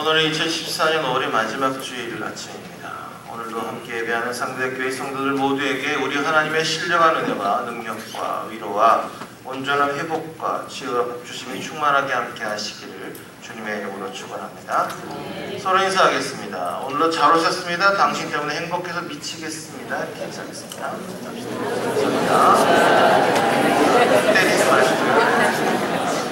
오늘은 2014년 5월의 마지막 주일 아침입니다. 오늘도 함께 예배하는 상대교회 성도들 모두에게 우리 하나님의 신령한 은혜와 능력과 위로와 온전한 회복과 치유와 복주심이 충만하게 함께 하시기를 주님의 이름으로 축원합니다. 서로 인사하겠습니다. 오늘도 잘 오셨습니다. 당신 때문에 행복해서 미치겠습니다. 이렇게 인사하겠습니다. 감사합니다. 때리지 마시고요.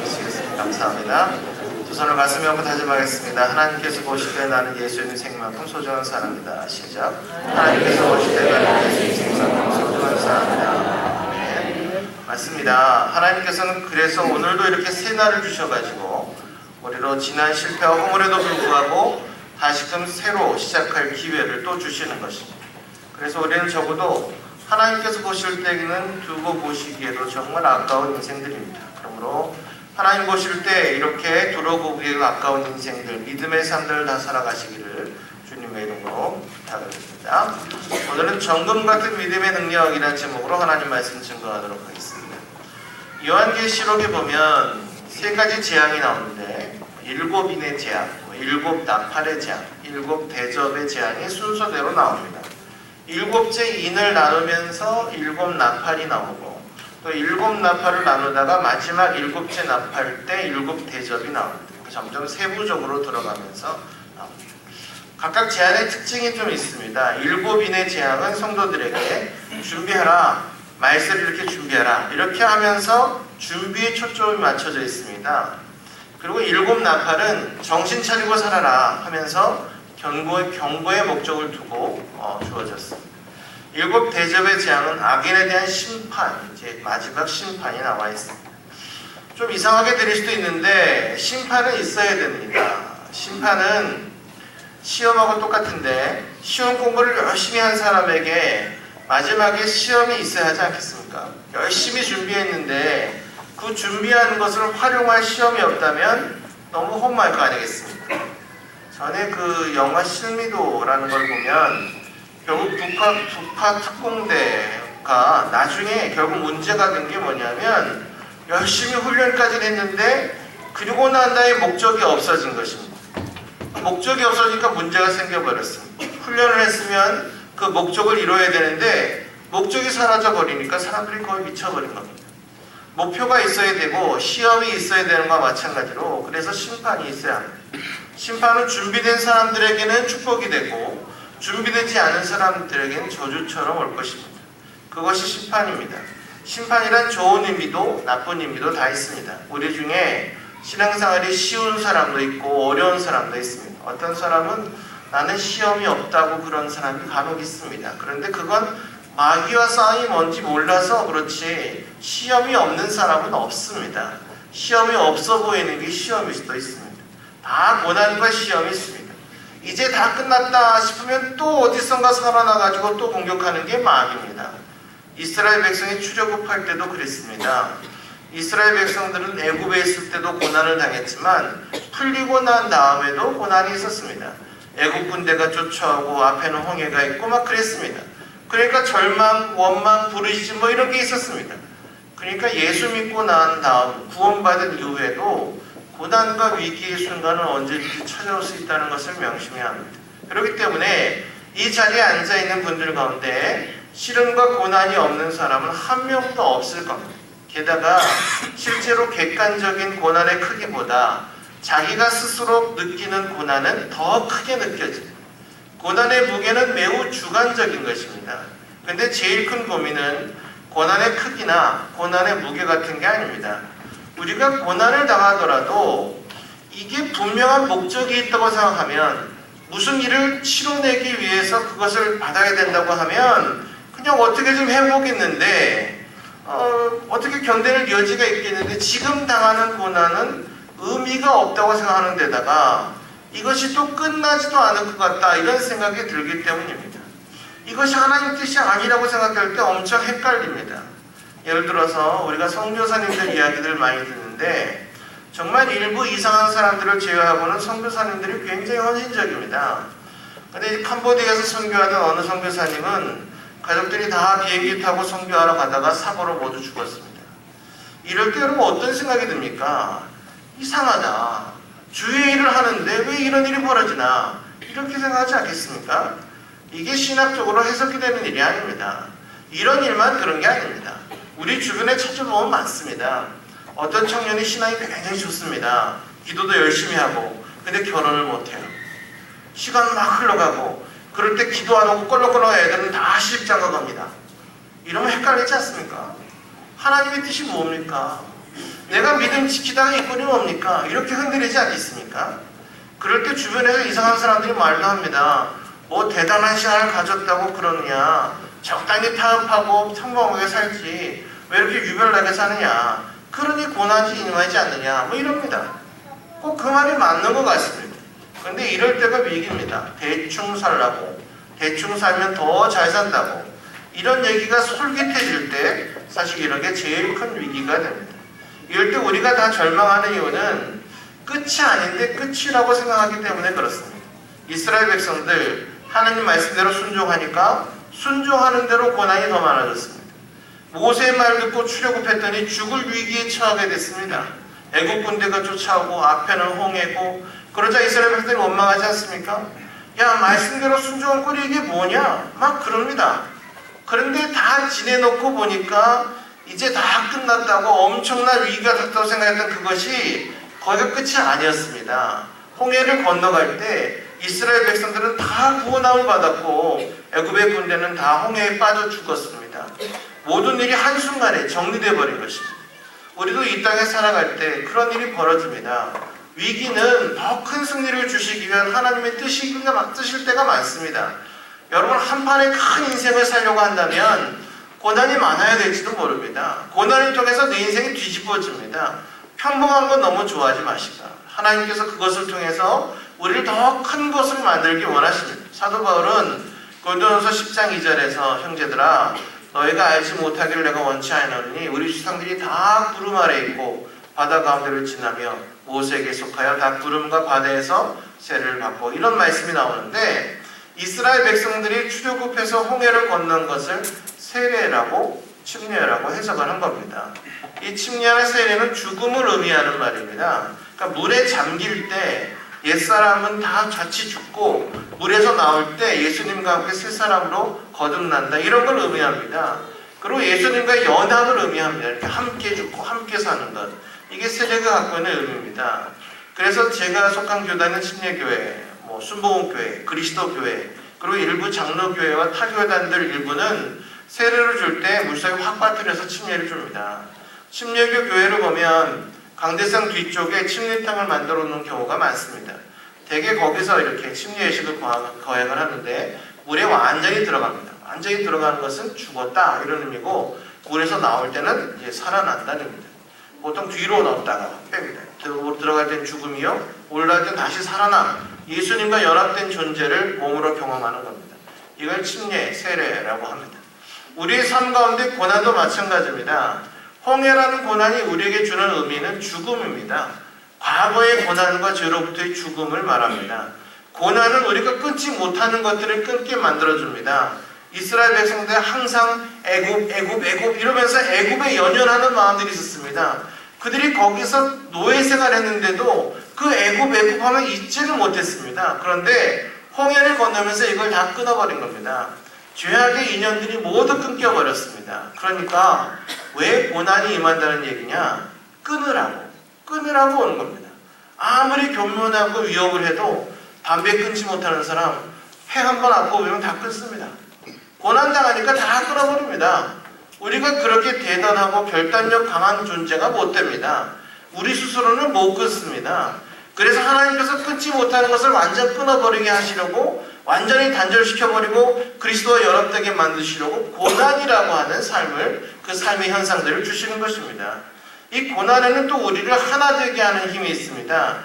미치겠습니다. 감사합니다. 두 손을 가슴에 얹고 다짐하겠습니다. 하나님께서 보실 때 나는 예수의 생만큼 소중한 사람이다. 시작. 하나님께서 보실 때 나는 예수의 생만큼 소중한 사람이다. 네. 맞습니다. 하나님께서는 그래서 오늘도 이렇게 새 날을 주셔가지고 우리로 지난 실패와 허물에도 불구하고 다시금 새로 시작할 기회를 또 주시는 것입니다. 그래서 우리는 적어도 하나님께서 보실 때는 두고 보시기에도 정말 아까운 인생들입니다. 그러므로 하나님 보실 때 이렇게 두고 보기에도 아까운 인생들, 믿음의 삶들을 다 살아가시기를 주님의 이름으로 부탁드립니다. 오늘은 정금 같은 믿음의 능력이라는 제목으로 하나님 말씀 증거하도록 하겠습니다. 요한계시록에 보면 세 가지 재앙이 나오는데 7인의 재앙, 7 나팔의 재앙, 7 대접의 재앙이 순서대로 나옵니다. 7째 인을 나누면서 7 나팔이 나오고 또 7 나팔을 나누다가 마지막 7째 나팔 때 7 대접이 나옵니다. 점점 세부적으로 들어가면서 나옵니다. 각각 재앙의 특징이 좀 있습니다. 7인의 재앙은 성도들에게 준비하라, 말세를 이렇게 준비하라 이렇게 하면서 준비에 초점이 맞춰져 있습니다. 그리고 7 나팔은 정신 차리고 살아라 하면서 경고의 목적을 두고 주어졌습니다. 7 대접의 재앙은 악인에 대한 심판, 이제 마지막 심판이 나와 있습니다. 좀 이상하게 들릴 수도 있는데 심판은 있어야 됩니다. 심판은 시험하고 똑같은데 시험 공부를 열심히 한 사람에게 마지막에 시험이 있어야 하지 않겠습니까? 열심히 준비했는데 그 준비한 것을 활용할 시험이 없다면 너무 험할 거 아니겠습니까? 전에 그 영화 실미도라는 걸 보면 결국 북한 특공대가 나중에 결국 문제가 된 게 뭐냐면 열심히 훈련까지 했는데 그리고 난 다음에 목적이 없어진 것입니다. 목적이 없어지니까 문제가 생겨버렸습니다. 훈련을 했으면 그 목적을 이뤄야 되는데 목적이 사라져버리니까 사람들이 거의 미쳐버린 겁니다. 목표가 있어야 되고 시험이 있어야 되는 것과 마찬가지로 그래서 심판이 있어야 합니다. 심판은 준비된 사람들에게는 축복이 되고 준비되지 않은 사람들에게는 저주처럼 올 것입니다. 그것이 심판입니다. 심판이란 좋은 의미도 나쁜 의미도 다 있습니다. 우리 중에 신앙생활이 쉬운 사람도 있고 어려운 사람도 있습니다. 어떤 사람은 나는 시험이 없다고 그런 사람이 간혹 있습니다. 그런데 그건 마귀와 싸움이 뭔지 몰라서 그렇지 시험이 없는 사람은 없습니다. 시험이 없어 보이는 게 시험일 수도 있습니다. 다 고난과 시험이 있습니다. 이제 다 끝났다 싶으면 또 어디선가 살아나가지고 또 공격하는 게 마귀입니다. 이스라엘 백성이 출애굽할 때도 그랬습니다. 이스라엘 백성들은 애굽에 있을 때도 고난을 당했지만 풀리고 난 다음에도 고난이 있었습니다. 애굽 군대가 쫓아오고 앞에는 홍해가 있고 막 그랬습니다. 그러니까 절망, 원망, 부르짖음 뭐 이런 게 있었습니다. 그러니까 예수 믿고 난 다음 구원받은 이후에도 고난과 위기의 순간은 언제든지 찾아올 수 있다는 것을 명심해야 합니다. 그렇기 때문에 이 자리에 앉아있는 분들 가운데 시련과 고난이 없는 사람은 한 명도 없을 겁니다. 게다가 실제로 객관적인 고난의 크기보다 자기가 스스로 느끼는 고난은 더 크게 느껴집니다. 고난의 무게는 매우 주관적인 것입니다. 그런데 제일 큰 고민은 고난의 크기나 고난의 무게 같은 게 아닙니다. 우리가 고난을 당하더라도 이게 분명한 목적이 있다고 생각하면 무슨 일을 치러내기 위해서 그것을 받아야 된다고 하면 그냥 어떻게 좀 해보겠는데 어떻게 견뎌낼 여지가 있겠는데 지금 당하는 고난은 의미가 없다고 생각하는 데다가 이것이 또 끝나지도 않을 것 같다 이런 생각이 들기 때문입니다. 이것이 하나님 뜻이 아니라고 생각할 때 엄청 헷갈립니다. 예를 들어서 우리가 선교사님들 이야기들 많이 듣는데 정말 일부 이상한 사람들을 제외하고는 선교사님들이 굉장히 헌신적입니다. 근데 캄보디아에서 선교하던 어느 선교사님은 가족들이 다 비행기 타고 선교하러 가다가 사고로 모두 죽었습니다. 이럴 때 여러분 어떤 생각이 듭니까? 이상하다. 주의 일을 하는데 왜 이런 일이 벌어지나 이렇게 생각하지 않겠습니까? 이게 신학적으로 해석이 되는 일이 아닙니다. 이런 일만 그런 게 아닙니다. 우리 주변에 찾아보면 많습니다. 어떤 청년이 신앙이 굉장히 좋습니다. 기도도 열심히 하고 근데 결혼을 못해요. 시간 막 흘러가고 그럴 때 기도 안 하고 껄렁껄렁 애들은 다 시집장가 갑니다. 이러면 헷갈리지 않습니까? 하나님의 뜻이 뭡니까? 내가 믿음 지키다가 이 꼴이 뭡니까? 이렇게 흔들리지 않겠습니까? 그럴 때 주변에서 이상한 사람들이 말도 합니다. 뭐 대단한 신앙을 가졌다고 그러느냐, 적당히 타협하고 평범하게 살지 왜 이렇게 유별나게 사느냐, 그러니 고난이 임하지 않느냐, 뭐 이럽니다. 꼭 그 말이 맞는 것 같습니다. 그런데 이럴 때가 위기입니다. 대충 살라고, 대충 살면 더 잘 산다고, 이런 얘기가 솔깃해질 때 사실 이런 게 제일 큰 위기가 됩니다. 이럴 때 우리가 다 절망하는 이유는 끝이 아닌데 끝이라고 생각하기 때문에 그렇습니다. 이스라엘 백성들 하나님 말씀대로 순종하니까 순종하는 대로 고난이 더 많아졌습니다. 모세의 말을 듣고 출애굽했더니 죽을 위기에 처하게 됐습니다. 애국 군대가 쫓아오고 앞에는 홍해고, 그러자 이스라엘 백성들이 원망하지 않습니까? 야, 말씀대로 순종할 꼴이 이게 뭐냐? 막 그럽니다. 그런데 다 지내놓고 보니까 이제 다 끝났다고 엄청난 위기가 닥쳤다고 생각했던 그것이 거기가 끝이 아니었습니다. 홍해를 건너갈 때 이스라엘 백성들은 다 구원함을 받았고 애굽의 군대는 다 홍해에 빠져 죽었습니다. 모든 일이 한순간에 정리되어 버린 것입니다. 우리도 이 땅에 살아갈 때 그런 일이 벌어집니다. 위기는 더 큰 승리를 주시기 위한 하나님의 뜻일 때가 많습니다. 여러분, 한판의 큰 인생을 살려고 한다면 고난이 많아야 될지도 모릅니다. 고난을 통해서 내 인생이 뒤집어집니다. 평범한 건 너무 좋아하지 마시다. 하나님께서 그것을 통해서 우리를 더 큰 것을 만들기 원하십니다. 사도 바울은 고린도전서 10장 2절에서 형제들아, 너희가 알지 못하기를 내가 원치 아니하노니 우리 조상들이 다 구름 아래 있고 바다 가운데를 지나며 모세에게 속하여 다 구름과 바다에서 세례를 받고, 이런 말씀이 나오는데 이스라엘 백성들이 출애굽해서 홍해를 건넌 것을 세례라고 침례라고 해석을 한 겁니다. 이 침례나 세례는 죽음을 의미하는 말입니다. 그러니까 물에 잠길 때 옛사람은 다 같이 죽고 물에서 나올 때 예수님과 함께 새 사람으로 거듭난다, 이런 걸 의미합니다. 그리고 예수님과 연합을 의미합니다. 이렇게 함께 죽고 함께 사는 것, 이게 세례가 갖고 있는 의미입니다. 그래서 제가 속한 교단은 침례교회, 순복음교회, 그리스도교회, 그리고 일부 장로교회와 타교단들 일부는 세례를 줄 때 물속에 확 빠뜨려서 침례를 줍니다. 침례교 교회를 보면 강대상 뒤쪽에 침례탕을 만들어 놓은 경우가 많습니다. 대개 거기서 이렇게 침례 예식을 거행을 하는데 물에 완전히 들어갑니다. 완전히 들어가는 것은 죽었다, 이런 의미고, 물에서 나올 때는 이제 살아난다는 의미입니다. 보통 뒤로 넣었다가 뺍니다. 들어갈 땐 죽음이요, 올라갈 땐 다시 살아남, 예수님과 연합된 존재를 몸으로 경험하는 겁니다. 이걸 침례, 세례라고 합니다. 우리의 삶 가운데 고난도 마찬가지입니다. 홍해라는 고난이 우리에게 주는 의미는 죽음입니다. 과거의 고난과 죄로부터의 죽음을 말합니다. 고난은 우리가 끊지 못하는 것들을 끊게 만들어줍니다. 이스라엘 백성들 항상 애굽 이러면서 애굽에 연연하는 마음들이 있었습니다. 그들이 거기서 노예 생활했는데도 그 애굽 하면 잊지를 못했습니다. 그런데 홍해를 건너면서 이걸 다 끊어버린 겁니다. 죄악의 인연들이 모두 끊겨버렸습니다. 그러니까 왜 고난이 임한다는 얘기냐? 끊으라고 오는 겁니다. 아무리 교문하고 위협을 해도 담배 끊지 못하는 사람 폐 한 번 아프고 오면 다 끊습니다. 고난당하니까 다 끊어버립니다. 우리가 그렇게 대단하고 결단력 강한 존재가 못 됩니다. 우리 스스로는 못 끊습니다. 그래서 하나님께서 끊지 못하는 것을 완전 끊어버리게 하시려고, 완전히 단절시켜버리고 그리스도와 연합되게 만드시려고 고난이라고 하는 삶을, 그 삶의 현상들을 주시는 것입니다. 이 고난에는 또 우리를 하나 되게 하는 힘이 있습니다.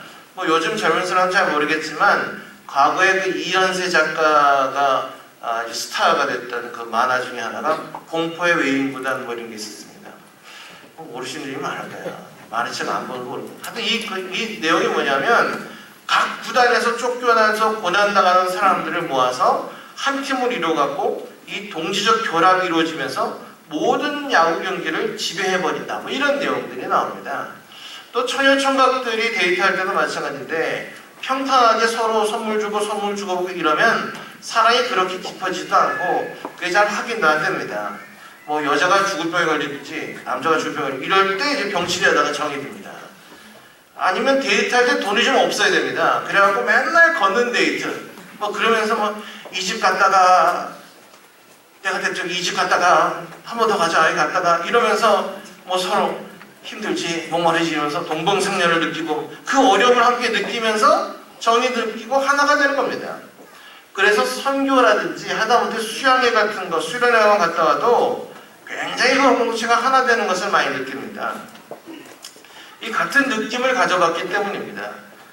요즘 젊은 사람은 잘 모르겠지만 과거에 그 이현세 작가가 스타가 됐던 그 만화 중에 하나가 공포의 외인구단 이런 게 있었습니다. 모르시는 분이 많을 거예요. 만화책 안 보는 거 모르고. 하여튼 이 내용이 뭐냐면 각 구단에서 쫓겨나서 고난당하는 사람들을 모아서 한 팀을 이루어갖고 이 동지적 결합이 이루어지면서 모든 야구 경기를 지배해버린다, 이런 내용들이 나옵니다. 또 처녀총각들이 데이트할 때도 마찬가지인데 평탄하게 서로 선물 주고 이러면 사랑이 그렇게 깊어지지도 않고 그게 잘 확인도 안 됩니다. 뭐 여자가 죽을 병에 걸리든지 남자가 죽을 병에 걸리든지 이럴 때 이제 병치레하다가 정이 듭니다. 아니면 데이트할 때 돈이 좀 없어야 됩니다. 그래갖고 맨날 걷는 데이트 뭐 그러면서 뭐 이 집 갔다가 내가 대충 이 집 갔다가 한 번 더 가자 여기 갔다가 이러면서 뭐 서로 힘들지 목마르지 이러면서 동병상련을 느끼고 그 어려움을 함께 느끼면서 정이 느끼고 하나가 되는 겁니다. 그래서 선교라든지 하다못해 수양회 같은 거 수련회만 갔다 와도 굉장히 그 공동체가 하나 되는 것을 많이 느낍니다. 이 같은 느낌을 가져갔기 때문입니다.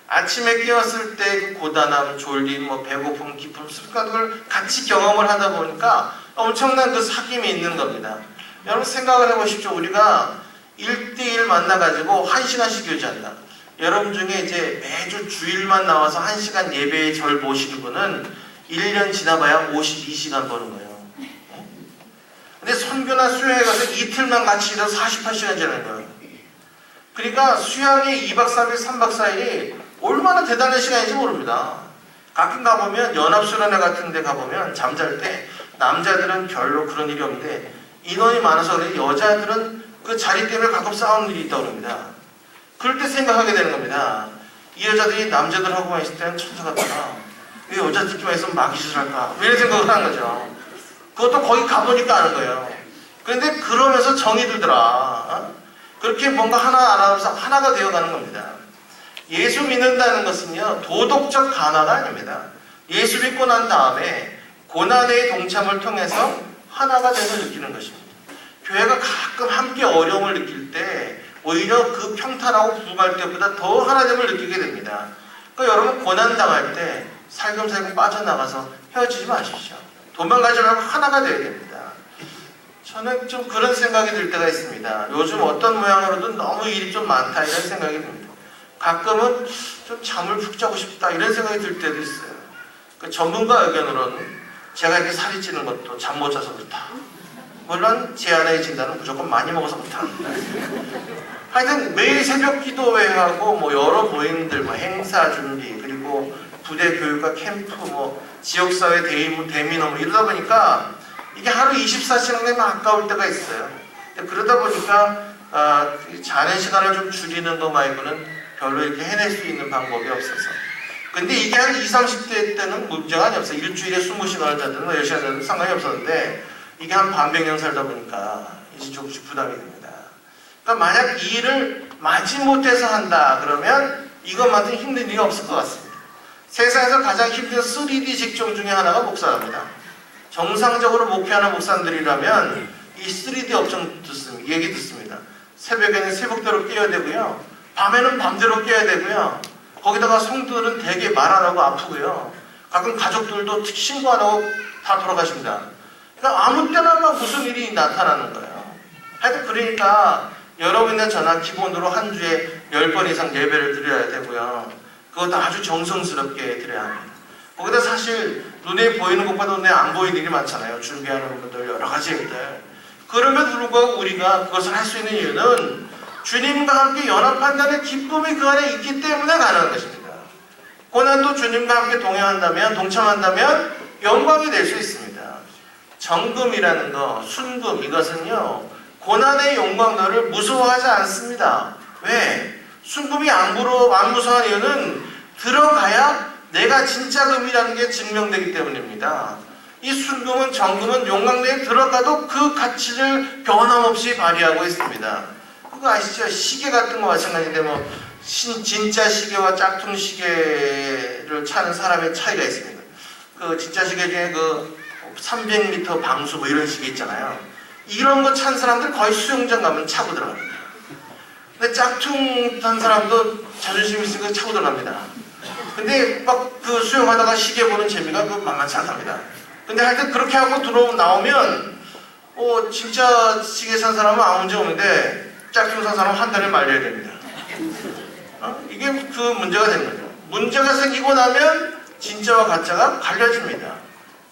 아침에 깨었을 때 그 고단함, 졸림, 뭐 배고픔, 기쁨, 슬픔을 같이 경험을 하다 보니까 엄청난 그 사귐이 있는 겁니다. 여러분 생각을 해보십시오. 우리가 1대1 만나가지고 1시간씩 교제한다. 여러분 중에 이제 매주 주일만 나와서 1시간 예배의 절 보시는 분은 1년 지나봐야 52시간 버는 거예요. 근데 선교나 수양에 가서 이틀만 같이 있어서 48시간 지나는 거예요. 그러니까 수양에 2박 3일, 3박 4일이 얼마나 대단한 시간인지 모릅니다. 가끔 가보면 연합수련회 같은 데 가보면 잠잘 때 남자들은 별로 그런 일이 없는데 인원이 많아서 그래 여자들은 그 자리 때문에 가끔 싸우는 일이 있다고 합니다. 그럴 때 생각하게 되는 겁니다. 이 여자들이 남자들하고만 있을 때는 천사 같구나. 왜 여자들끼리만 있으면 마귀짓을 할까? 이런 생각을 하는 거죠. 그것도 거기 가보니까 아는 거예요. 그런데 그러면서 정이 들더라. 그렇게 뭔가 하나 안 하면서 하나가 되어가는 겁니다. 예수 믿는다는 것은요 도덕적 간화가 아닙니다. 예수 믿고 난 다음에 고난의 동참을 통해서 하나가 돼서 느끼는 것입니다. 교회가 가끔 함께 어려움을 느낄 때 오히려 그 평탄하고 부흥할 때보다 더 하나됨을 느끼게 됩니다. 그러니까 여러분 고난당할 때 살금살금 빠져나가서 헤어지지 마십시오. 도망가지 말고 하나가 되어야 됩니다. 저는 좀 그런 생각이 들 때가 있습니다. 요즘 어떤 모양으로든 너무 일이 좀 많다 이런 생각이 듭니다. 가끔은 좀 잠을 푹 자고 싶다 이런 생각이 들 때도 있어요. 그 전문가 의견으로는 제가 이렇게 살이 찌는 것도 잠 못 자서 그렇다. 물론 제 아내의 진단은 무조건 많이 먹어서 그렇다. 하여튼 매일 새벽 기도회하고 뭐 여러 모임들, 뭐 행사 준비 그리고 부대 교육과 캠프, 뭐 지역사회 대민호 뭐 이러다 보니까 이게 하루 24시간 되면 아까울 때가 있어요. 그러다 보니까 자는 시간을 좀 줄이는 거 말고는 별로 이렇게 해낼 수 있는 방법이 없어서. 근데 이게 한 20, 30대 때는 문제가 아니었어요. 일주일에 20시간을 자든 10시간 자든 상관이 없었는데 이게 한 반백년 살다 보니까 이제 조금씩 부담이 됩니다. 그러니까 만약 이 일을 마지못해서 한다 그러면 이것만큼 힘든 일이 없을 것 같습니다. 세상에서 가장 힘든 3D 직종 중에 하나가 목사입니다. 정상적으로 목회하는 목사들이라면 이 3D 업종 얘기 듣습니다. 새벽에는 새벽대로 깨야 되고요. 밤에는 밤대로 깨야 되고요. 거기다가 성도들은 되게 말 안 하고 아프고요. 가끔 가족들도 신고 안 하고 다 돌아가십니다. 그러니까 아무 때나 막 무슨 일이 나타나는 거예요. 하여튼 그러니까 여러분이나 저나 기본으로 한 주에 10번 이상 예배를 드려야 되고요. 그것도 아주 정성스럽게 드려야 합니다. 거기다 사실 눈에 보이는 것보다 눈에 안 보이는 일이 많잖아요. 준비하는 분들 여러 가지 일들. 그럼에도 불구하고 우리가 그것을 할 수 있는 이유는 주님과 함께 연합한다는 기쁨이 그 안에 있기 때문에 가능한 것입니다. 고난도 주님과 함께 동참한다면 영광이 될 수 있습니다. 정금이라는 거, 순금 이것은요 고난의 영광도를 무서워하지 않습니다. 왜? 순금이 안 무서워한 이유는 들어가야 내가 진짜 금이라는 게 증명되기 때문입니다. 이 순금은 정금은 용광로에 들어가도 그 가치를 변함없이 발휘하고 있습니다. 그거 아시죠? 시계 같은 거 마찬가지인데 뭐 진짜 시계와 짝퉁 시계를 차는 사람의 차이가 있습니다. 그 진짜 시계 중에 그 300m 방수 뭐 이런 시계 있잖아요. 이런 거 찬 사람들 거의 수영장 가면 차고 들어갑니다. 근데 짝퉁 탄 사람도 자존심 있으니까 차고 들어갑니다. 근데 막 그 수영하다가 시계 보는 재미가 그 만만치 않답니다. 근데 하여튼 그렇게 하고 나오면 진짜 시계 산 사람은 아무 문제 없는데 짝퉁 산 사람은 한 달을 말려야 됩니다. 이게 그 문제가 되는 거죠. 문제가 생기고 나면 진짜와 가짜가 갈려집니다.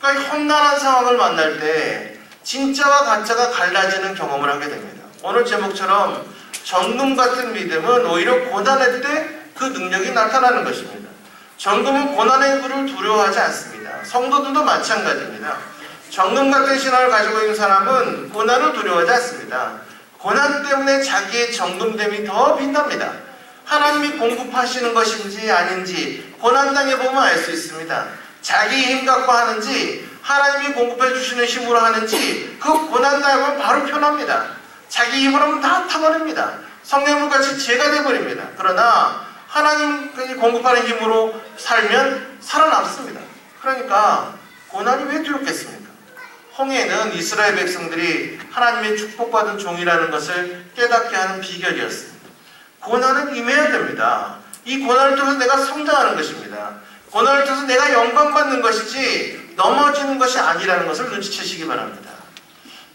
그러니까 험난한 상황을 만날 때 진짜와 가짜가 갈라지는 경험을 하게 됩니다. 오늘 제목처럼 정금 같은 믿음은 오히려 고난의 때 그 능력이 나타나는 것입니다. 정금은 고난의 불을 두려워하지 않습니다. 성도들도 마찬가지입니다. 정금 같은 신앙을 가지고 있는 사람은 고난을 두려워하지 않습니다. 고난 때문에 자기의 정금됨이 더 빛납니다. 하나님이 공급하시는 것인지 아닌지 고난 당해보면 알 수 있습니다. 자기 힘 갖고 하는지 하나님이 공급해 주시는 힘으로 하는지 그 고난 당하면 바로 편합니다. 자기 힘으로 하면 다 타버립니다. 성령물같이 죄가 돼버립니다. 그러나 하나님이 공급하는 힘으로 살면 살아남습니다. 그러니까 고난이 왜 두렵겠습니까? 홍해는 이스라엘 백성들이 하나님의 축복받은 종이라는 것을 깨닫게 하는 비결이었습니다. 고난은 임해야 됩니다. 이 고난을 통해서 내가 성장하는 것입니다. 고난을 통해서 내가 영광받는 것이지 넘어지는 것이 아니라는 것을 눈치채시기 바랍니다.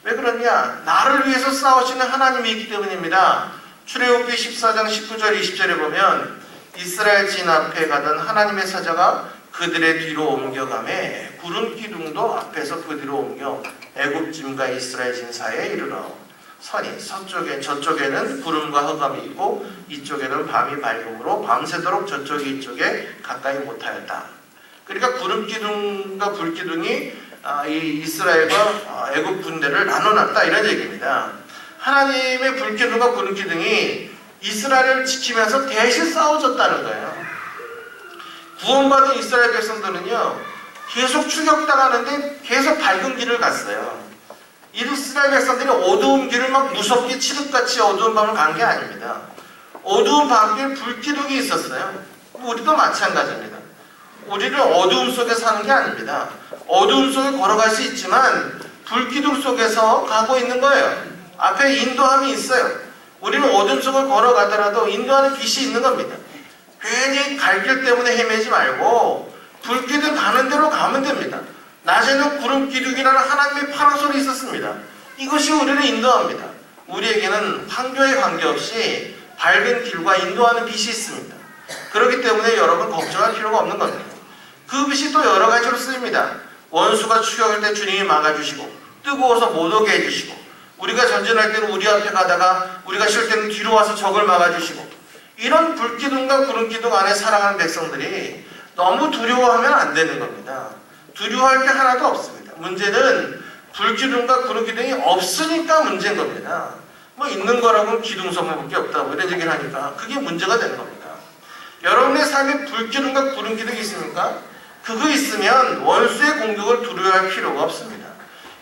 왜 그러냐? 나를 위해서 싸우시는 하나님이 있기 때문입니다. 출애굽기 14장 19절 20절에 보면 이스라엘 진 앞에 가던 하나님의 사자가 그들의 뒤로 옮겨가매 구름 기둥도 앞에서 그 뒤로 옮겨 애굽 짐과 이스라엘 진 사이에 이르러 선이 저쪽에는 구름과 흑암이 있고 이쪽에는 밤이 밝음으로 밤새도록 저쪽이 이쪽에 가까이 못하였다. 그러니까 구름 기둥과 불 기둥이 이 이스라엘과 애굽 군대를 나눠놨다 이런 얘기입니다. 하나님의 불 기둥과 구름 기둥이 이스라엘을 지키면서 대신 싸워줬다는 거예요. 구원받은 이스라엘 백성들은요 계속 추격당하는데 계속 밝은 길을 갔어요. 이스라엘 백성들이 어두운 길을 막 무섭게 칠흑같이 어두운 밤을 간 게 아닙니다. 어두운 밤길 불기둥이 있었어요. 우리도 마찬가지입니다. 우리를 어두움 속에 사는 게 아닙니다. 어두움 속에 걸어갈 수 있지만 불기둥 속에서 가고 있는 거예요. 앞에 인도함이 있어요. 우리는 어둠 속을 걸어가더라도 인도하는 빛이 있는 겁니다. 괜히 갈 길 때문에 헤매지 말고 불기둥 가는 대로 가면 됩니다. 낮에는 구름 기둥이라는 하나님의 파라솔이 있었습니다. 이것이 우리를 인도합니다. 우리에게는 환경에 관계없이 밝은 길과 인도하는 빛이 있습니다. 그렇기 때문에 여러분 걱정할 필요가 없는 겁니다. 그 빛이 또 여러 가지로 쓰입니다. 원수가 추격할 때 주님이 막아주시고 뜨거워서 못 오게 해주시고 우리가 전진할 때는 우리 앞에 가다가 우리가 쉴 때는 뒤로 와서 적을 막아주시고 이런 불기둥과 구름기둥 안에 살아가는 백성들이 너무 두려워하면 안 되는 겁니다. 두려워할 게 하나도 없습니다. 문제는 불기둥과 구름기둥이 없으니까 문제인 겁니다. 뭐 있는 거라고는 기둥섬밖에 없다고 이런 얘기를 하니까 그게 문제가 되는 겁니다. 여러분의 삶에 불기둥과 구름기둥이 있습니까? 그거 있으면 원수의 공격을 두려워할 필요가 없습니다.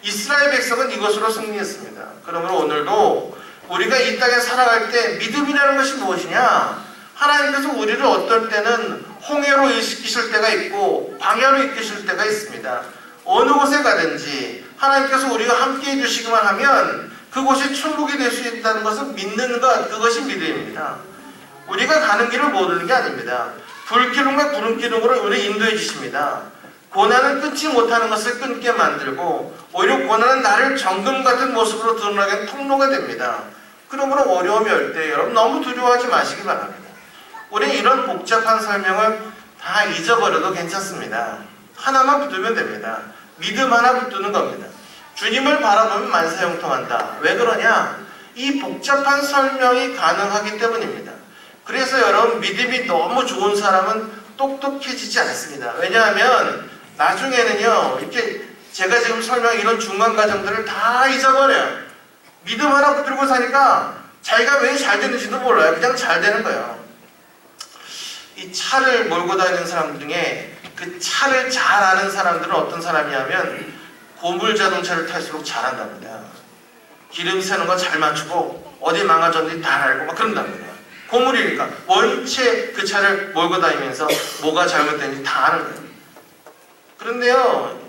이스라엘 백성은 이것으로 승리했습니다. 그러므로 오늘도 우리가 이 땅에 살아갈 때 믿음이라는 것이 무엇이냐? 하나님께서 우리를 어떤 때는 홍해로 이끄실 때가 있고 광야로 이끄실 때가 있습니다. 어느 곳에 가든지 하나님께서 우리가 함께 해주시기만 하면 그곳이 천국이 될 수 있다는 것을 믿는 것, 그것이 믿음입니다. 우리가 가는 길을 모르는 게 아닙니다. 불기둥과 구름기둥으로 우리를 인도해 주십니다. 고난은 끊지 못하는 것을 끊게 만들고 오히려 고난은 나를 정금 같은 모습으로 드러나게 하는 통로가 됩니다. 그러므로 어려움이 올 때 여러분 너무 두려워하지 마시기 바랍니다. 우리 이런 복잡한 설명을 다 잊어버려도 괜찮습니다. 하나만 붙들면 됩니다. 믿음 하나 붙드는 겁니다. 주님을 바라보면 만사형통한다. 왜 그러냐? 이 복잡한 설명이 가능하기 때문입니다. 그래서 여러분 믿음이 너무 좋은 사람은 똑똑해지지 않습니다. 왜냐하면 나중에는요 이렇게 제가 지금 설명한 이런 중간 과정들을 다 잊어버려요. 믿음 하나 붙들고 사니까 자기가 왜 잘 되는지도 몰라요. 그냥 잘 되는 거예요. 이 차를 몰고 다니는 사람 중에 그 차를 잘 아는 사람들은 어떤 사람이냐면 고물 자동차를 탈수록 잘한답니다. 기름 새는 거 잘 맞추고 어디 망가졌는지 다 알고 막 그런답니다. 고물이니까 원체 그 차를 몰고 다니면서 뭐가 잘못된지 다 아는 거예요. 그런데요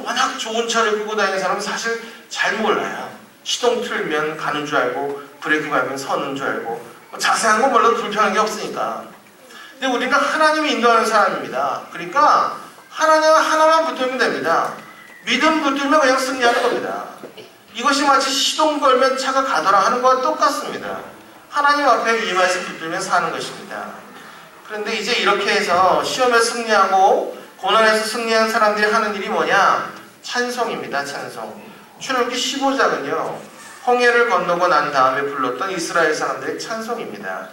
워낙 좋은 차를 끌고 다니는 사람은 사실 잘 몰라요. 시동 틀면 가는 줄 알고 브레이크 밟으면 서는 줄 알고 자세한 거 몰라도 불편한 게 없으니까. 근데 우리는 하나님이 인도하는 사람입니다. 그러니까 하나님 하나만 붙들면 됩니다. 믿음 붙들면 그냥 승리하는 겁니다. 이것이 마치 시동 걸면 차가 가더라 하는 것과 똑같습니다. 하나님 앞에 이 말씀 붙들면 사는 것입니다. 그런데 이제 이렇게 해서 시험에 승리하고 고난에서 승리한 사람들이 하는 일이 뭐냐? 찬송입니다. 찬송. 출애굽기 15장은요 홍해를 건너고 난 다음에 불렀던 이스라엘 사람들의 찬송입니다.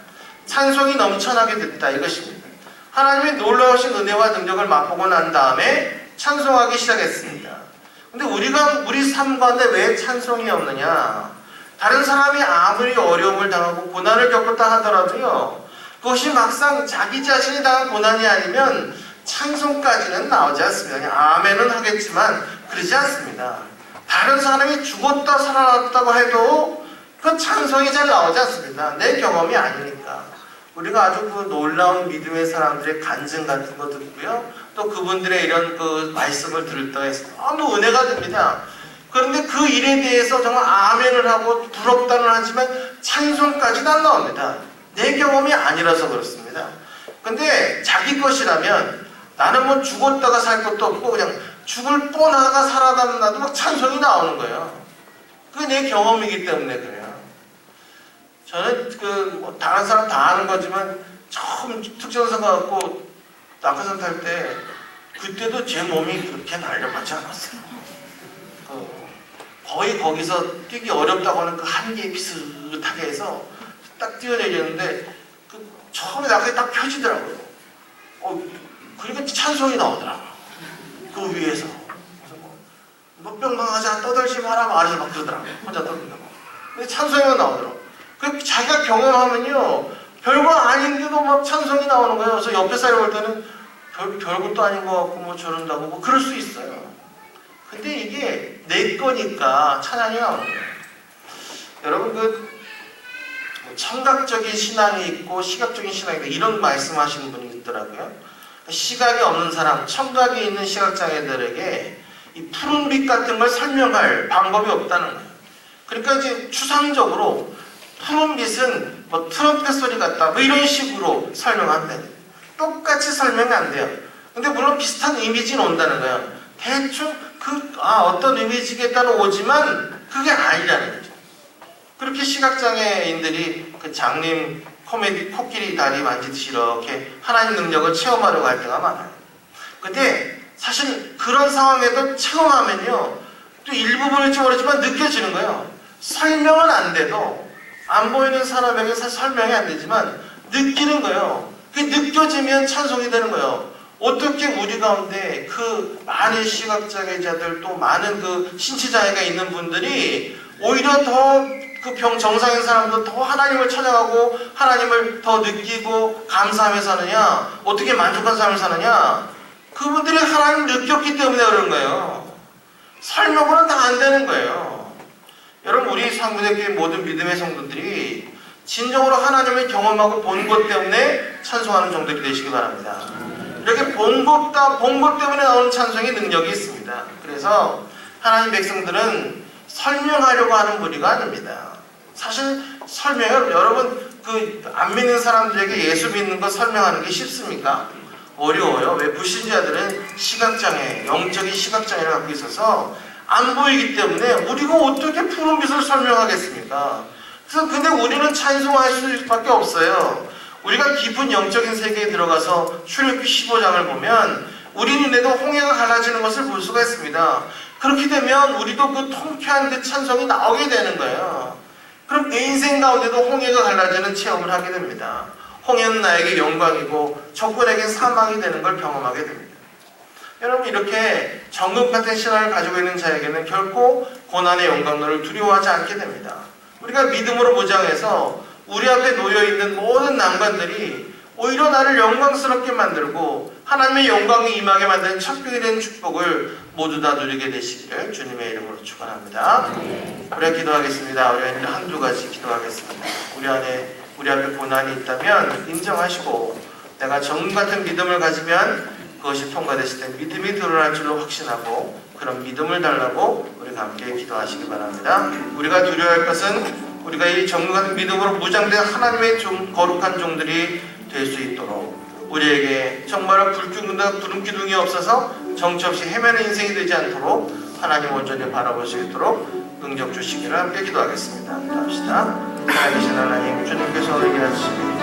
찬송이 넘쳐나게 됐다 이것입니다. 하나님의 놀라우신 은혜와 능력을 맛보고 난 다음에 찬송하기 시작했습니다. 근데 우리 삶 가운데 왜 찬송이 없느냐? 다른 사람이 아무리 어려움을 당하고 고난을 겪었다 하더라도요, 그것이 막상 자기 자신이 당한 고난이 아니면 찬송까지는 나오지 않습니다. 그냥 아멘은 하겠지만 그러지 않습니다. 다른 사람이 죽었다 살아났다고 해도 그 찬송이 잘 나오지 않습니다. 내 경험이 아니니까. 우리가 아주 그 놀라운 믿음의 사람들의 간증 같은 거 듣고요, 또 그분들의 이런 그 말씀을 들을 때 너무 은혜가 됩니다. 그런데 그 일에 대해서 정말 아멘을 하고 부럽다는 하지만 찬송까지는 안 나옵니다. 내 경험이 아니라서 그렇습니다. 근데 자기 것이라면 나는 뭐 죽었다가 살 것도 없고 그냥 죽을 뻔하다가 살아남나도 막 찬송이 나오는 거예요. 그게 내 경험이기 때문에 그래요. 저는 뭐 다른 사람 다 아는 거지만 처음 특전사 가고 낙하산 탈 때 그때도 제 몸이 그렇게 날렵하지 않았어요. 거의 거기서 뛰기 어렵다고 하는 그 한계에 비슷하게 해서 딱 뛰어내렸는데 처음에 낙하산이 딱 펴지더라고요. 그러니까 찬송이 나오더라고요. 그 위에서. 뭐 뿅망하지 않아 떠들지 마라 말하지 막 그러더라고요. 혼자 떠든다고. 근데 찬송이만 나오더라고요. 자기가 경험하면요, 별거 아닌데도 막 찬송이 나오는 거예요. 그래서 옆에 사람이 볼 때는 별것도 아닌 것 같고 뭐 저런다고 뭐 그럴 수 있어요. 근데 이게 내 거니까 찬양이 나오는 거예요. 여러분 청각적인 신앙이 있고 시각적인 신앙이 있고 이런 말씀하시는 분이 있더라고요. 시각이 없는 사람, 청각이 있는 시각장애들에게 이 푸른빛 같은 걸 설명할 방법이 없다는 거예요. 그러니까 이제 추상적으로 푸른빛은 뭐 트럼펫 소리 같다 뭐 이런 식으로 설명한대요. 똑같이 설명이 안 돼요. 근데 물론 비슷한 이미지는 온다는 거예요. 대충 어떤 이미지겠다는 오지만 그게 아니라는 거죠. 그렇게 시각장애인들이 그 장님 코끼리 다리 만지듯이 이렇게 하나님 능력을 체험하려고 할 때가 많아요. 근데 사실 그런 상황에도 체험하면요, 또 일부분일지 모르지만 느껴지는 거예요. 설명은 안 돼도, 안 보이는 사람에게 설명이 안 되지만 느끼는 거예요. 그게 느껴지면 찬송이 되는 거예요. 어떻게 우리 가운데 그 많은 시각장애자들, 또 많은 그 신체장애가 있는 분들이 오히려 더 그 정상인 사람도 더 하나님을 찾아가고 하나님을 더 느끼고 감사하며 사느냐, 어떻게 만족한 삶을 사느냐, 그분들이 하나님을 느꼈기 때문에 그런 거예요. 설명으로는 다 안 되는 거예요. 여러분, 우리 상부대교회 모든 믿음의 성도들이 진정으로 하나님을 경험하고 본 것 때문에 찬송하는 종들이 되시기 바랍니다. 이렇게 본 것 때문에 나오는 찬송의 능력이 있습니다. 그래서 하나님 백성들은 설명하려고 하는 무리가 아닙니다. 사실 여러분 안 믿는 사람들에게 예수 믿는 거 설명하는 게 쉽습니까? 어려워요. 왜? 불신자들은 시각장애, 영적인 시각장애를 갖고 있어서 안 보이기 때문에 우리가 어떻게 푸른 빛을 설명하겠습니까? 그래서 근데 우리는 찬송할 수밖에 없어요. 우리가 깊은 영적인 세계에 들어가서 출애굽기 15장을 보면 우리 눈에도 홍해가 갈라지는 것을 볼 수가 있습니다. 그렇게 되면 우리도 그 통쾌한 그 찬송이 나오게 되는 거예요. 그럼 내 인생 가운데도 홍해가 갈라지는 체험을 하게 됩니다. 홍해는 나에게 영광이고 적군에게 사망이 되는 걸 경험하게 됩니다. 여러분, 이렇게 정금 같은 신앙을 가지고 있는 자에게는 결코 고난의 영광들을 두려워하지 않게 됩니다. 우리가 믿음으로 무장해서 우리 앞에 놓여있는 모든 난관들이 오히려 나를 영광스럽게 만들고 하나님의 영광이 임하게 만드는 척벽이 된 축복을 모두 다 누리게 되시기를 주님의 이름으로 축원합니다. 우리가 기도하겠습니다. 우리 한두 가지 기도하겠습니다. 우리 앞에 고난이 있다면 인정하시고 내가 정금 같은 믿음을 가지면 그것이 통과됐을 때 믿음이 드러날 줄로 확신하고 그런 믿음을 달라고 우리가 함께 기도하시기 바랍니다. 우리가 두려워할 것은 우리가 이 정금 같은 믿음으로 무장된 하나님의 거룩한 종들이 될 수 있도록 우리에게 정말 불기둥과 구름기둥이 없어서 정처 없이 헤매는 인생이 되지 않도록 하나님 온전히 바라볼 수 있도록 능력 주시기를 함께 기도하겠습니다. 기도합시다. 살아계신 하나님, 주님께서 우리에게 하시니